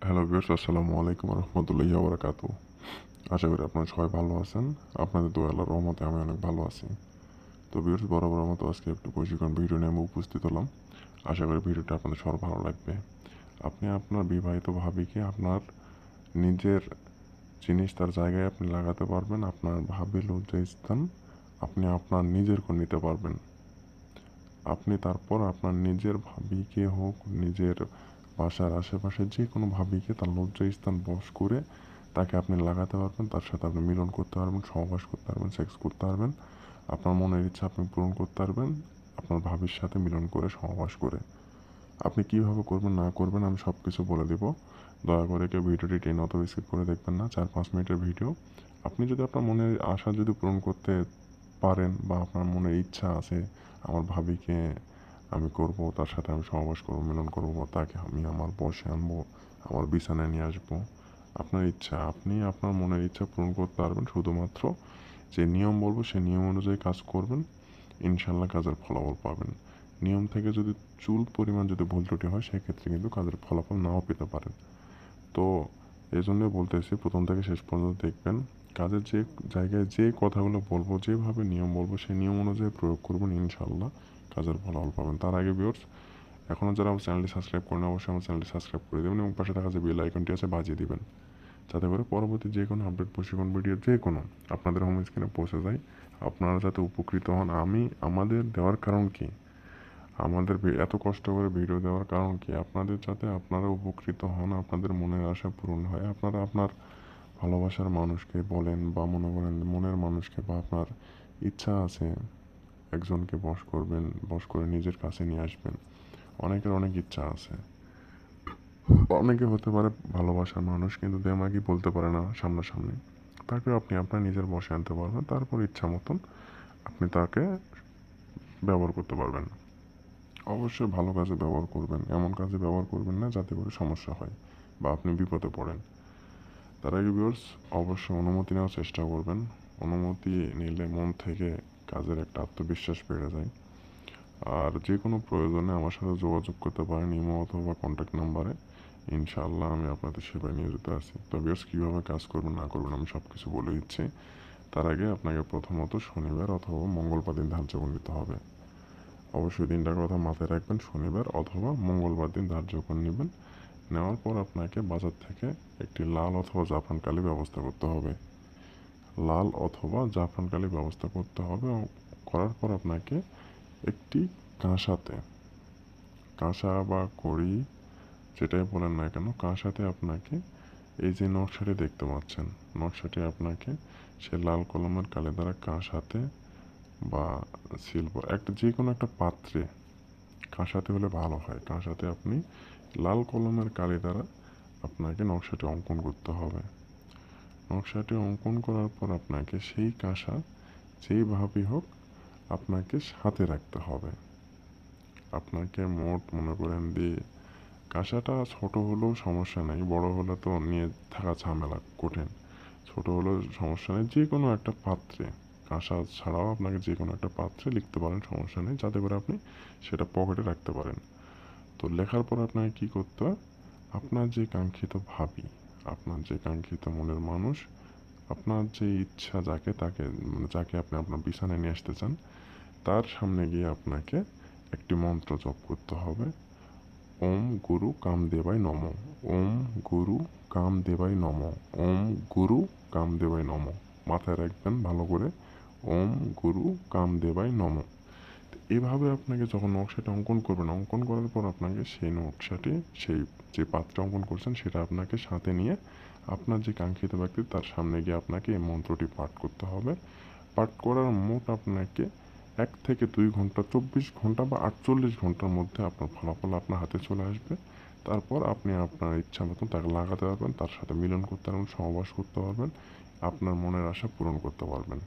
Hello viewers, আসসালামু আলাইকুম রহমতুল্লাহি ওয়া বারাকাতুহু। আশা করি আপনারা সবাই ভালো আছেন। আপনাদের দোয়া আল্লাহর রহমতে আমি অনেক ভালো আছি। তো ভিউয়ার্স, বরাবরের মতো আজকে একটু প্রশিক্ষণ ভিডিও নিয়ে আমি উপস্থিত হলাম। আশা করি ভিডিওটা আপনাদের সবার ভালো লাগবে। আপনি আপনার বিবাহিত ভাবিকে আপনার নিজের জিনিস তার জায়গায় আপনি লাগাতে পারবেন। আপনার ভাবির লজ্জাস্থান আপনি আপনার নিজের করে নিতে পারবেন। আপনি তারপর আপনার নিজের ভাবিকে হোক, নিজের বাসার আশেপাশে যে কোনো ভাবিকে তার লজ্জাস্থান বশ করে তাকে আপনি লাগাতে পারবেন। তার সাথে আপনি মিলন করতে পারবেন, সহবাস করতে পারবেন, সেক্স করতে পারবেন। আপনার মনের ইচ্ছা আপনি পূরণ করতে পারবেন আপনার ভাবির সাথে মিলন করে, সহবাস করে। আপনি কীভাবে করবেন না করবেন আমি সব কিছু বলে দেব। দয়া করে কেউ ভিডিওটি টেনে অত স্কিপ করে দেখবেন না। 4-5 মিনিটের ভিডিও। আপনি যদি আপনার মনের আশা যদি পূরণ করতে পারেন বা আপনার মনের ইচ্ছা আছে আমার ভাবিকে আমি করব, তার সাথে আমি সহবাস করব, মিলন করব, তাকে আমি আমার বশে আনবো, আমার বিছানায় নিয়ে আসবো, আপনার ইচ্ছা, আপনি আপনার মনের ইচ্ছা পূরণ করতে পারবেন শুধুমাত্র যে নিয়ম বলবো সেই নিয়ম অনুযায়ী কাজ করবেন। ইনশাল্লাহ কাজের ফলাফল পাবেন। নিয়ম থেকে যদি চুল পরিমাণ যদি ভুল ত্রুটি হয় সেক্ষেত্রে কিন্তু কাজের ফলাফল নাও পেতে পারেন। তো এই জন্যই বলতেছি প্রথম থেকে শেষ পর্যন্ত দেখবেন। কাজের যে জায়গায় যে কথাগুলো বলবো, যেভাবে নিয়ম বলবো সেই নিয়ম অনুযায়ী প্রয়োগ করবেন, ইনশাল্লাহ কাজের ফলাফল পাবেন। তার আগে ভিউয়ার্স, এখনও যারা আমার চ্যানেলটি সাবস্ক্রাইব করেন অবশ্যই আমার চ্যানেলটি সাবস্ক্রাইব করে দেবেন এবং পাশে থাকা যে বেল আইকনটি আছে বাজিয়ে দিবেন, যাতে করে পরবর্তী যে কোনো আপডেট প্রশিক্ষণ ভিডিও যে কোনো আপনাদের হোম স্ক্রিনে পৌঁছে যায়, আপনারা যাতে উপকৃত হন। আমাদের দেওয়ার কারণ কি, আমাদের এত কষ্ট করে ভিডিও দেওয়ার কারণ কি, আপনাদের যাতে আপনারা উপকৃত হন, আপনাদের মনের আশা পূরণ হয়। আপনারা আপনার ভালোবাসার মানুষকে বলেন বা মনে করেন মনের মানুষকে বা আপনার ইচ্ছা আছে একজনকে বশ করবেন, বশ করে নিজের কাছে নিয়ে আসবেন। অনেকের অনেক ইচ্ছা আছে। অনেকে হতে পারে ভালোবাসার মানুষ কিন্তু দেমাগই বলতে পারে না সামনাসামনি। তাকে আপনি আপনার নিজের বশে আনতে পারবেন। তারপর ইচ্ছা মতন আপনি তাকে ব্যবহার করতে পারবেন। অবশ্যই ভালো কাজে ব্যবহার করবেন, এমন কাজে ব্যবহার করবেন না যাতে করে সমস্যা হয় বা আপনি বিপদে পড়েন। তার আগে ভিউয়ার্স, অবশ্যই অনুমতি নেওয়ার চেষ্টা করবেন। অনুমতি নিলে মন থেকে কাজের একটা আত্মবিশ্বাস বেড়ে যায়। আর যে কোনো প্রয়োজনে আমার সাথে যোগাযোগ করতে পারেন ইমো অথবা কন্ট্যাক্ট নাম্বারে। ইনশাআল্লাহ আমি আপনাদের সেবায় নিয়োজিত আছি। তো ভিউয়ার্স, কীভাবে কাজ করবেন না করবেন আমি সব কিছু বলে দিচ্ছি। তার আগে আপনাকে প্রথমত শনিবার অথবা মঙ্গলবার দিন ধার্য করে নিতে হবে। অবশ্যই দিনটার কথা মাথায় রাখবেন, শনিবার অথবা মঙ্গলবার দিন ধার্য করে নেবেন। নেওয়ার পর আপনাকে বাজার থেকে একটি লাল অথবা জাফরান কালি ব্যবস্থা করতে হবে। লাল অথবা জাফরান কালি ব্যবস্থা করতে হবে। করার পর আপনাকে একটি কাঁসাতে, কাঁসা বা কড়ি যেটাই বলেন না কেন, কাঁসাতে আপনাকে এই যে নকশাটি দেখতে পাচ্ছেন, নকশাটি আপনাকে সে লাল কলমের কালি দ্বারা কাঁসাতে বা সিলভার একটা যে কোনো একটা পাত্রে, কাঁসাতে হলে ভালো হয়, কাঁসাতে আপনি লাল কলমের কালি দ্বারা আপনাকে নকশাটি অঙ্কন করতে হবে। নকশাটি অঙ্কন করার পর আপনাকে সেই কাঁসা যেইভাবেই হোক আপনাকে হাতে রাখতে হবে। আপনাকে মোট মনে করেন দিয়ে কাঁসাটা ছোট হলেও সমস্যা নেই, বড় হলে তো নিয়ে থাকা ঝামেলা কঠিন। ছোট হলেও সমস্যা নেই, যে কোনো একটা পাত্রে, কাঁসা ছাড়াও আপনাকে যে কোনো একটা পাত্রে লিখতে পারেন, সমস্যা নেই, যাতে করে আপনি সেটা পকেটে রাখতে পারেন। তো লেখার পর আপনাকে কী করতে হয়, আপনার যে কাঙ্ক্ষিত ভাবি, আপনার যে কাঙ্ক্ষিত মনের মানুষ, আপনার যে ইচ্ছা যাকে তাকে মানে যাকে আপনি আপনার বিছানায় নিয়ে আসতে চান, তার সামনে গিয়ে আপনাকে একটি মন্ত্র জপ করতে হবে। ওম গুরু কামদেবায় নমঃ। ওম গুরু কামদেবায় নমঃ। ওম গুরু কামদেবায় নমঃ। মাথায় রাখবেন ভালো করে, ওম গুরু কামদেবায় নমঃ। এভাবে আপনাকে যখন নকশাটা অঙ্কন করবেন, অঙ্কন করার পর আপনাকে সেই নকশাটি, সেই যে পাত্রে অঙ্কন করছেন সেটা আপনাকে সাথে নিয়ে আপনার যে কাঙ্ক্ষিত ব্যক্তি তার সামনে গিয়ে আপনাকে এই মন্ত্রটি পাঠ করতে হবে। পাঠ করার মোট আপনাকে 1 থেকে 2 ঘন্টা, 24 ঘন্টা বা 48 ঘন্টার মধ্যে আপনার ফলাফল আপনার হাতে চলে আসবে। তারপর আপনি আপনার ইচ্ছা মতন তাকে লাগাতে পারবেন, তার সাথে মিলন করতে পারবেন, সহবাস করতে পারবেন, আপনার মনের আশা পূরণ করতে পারবেন।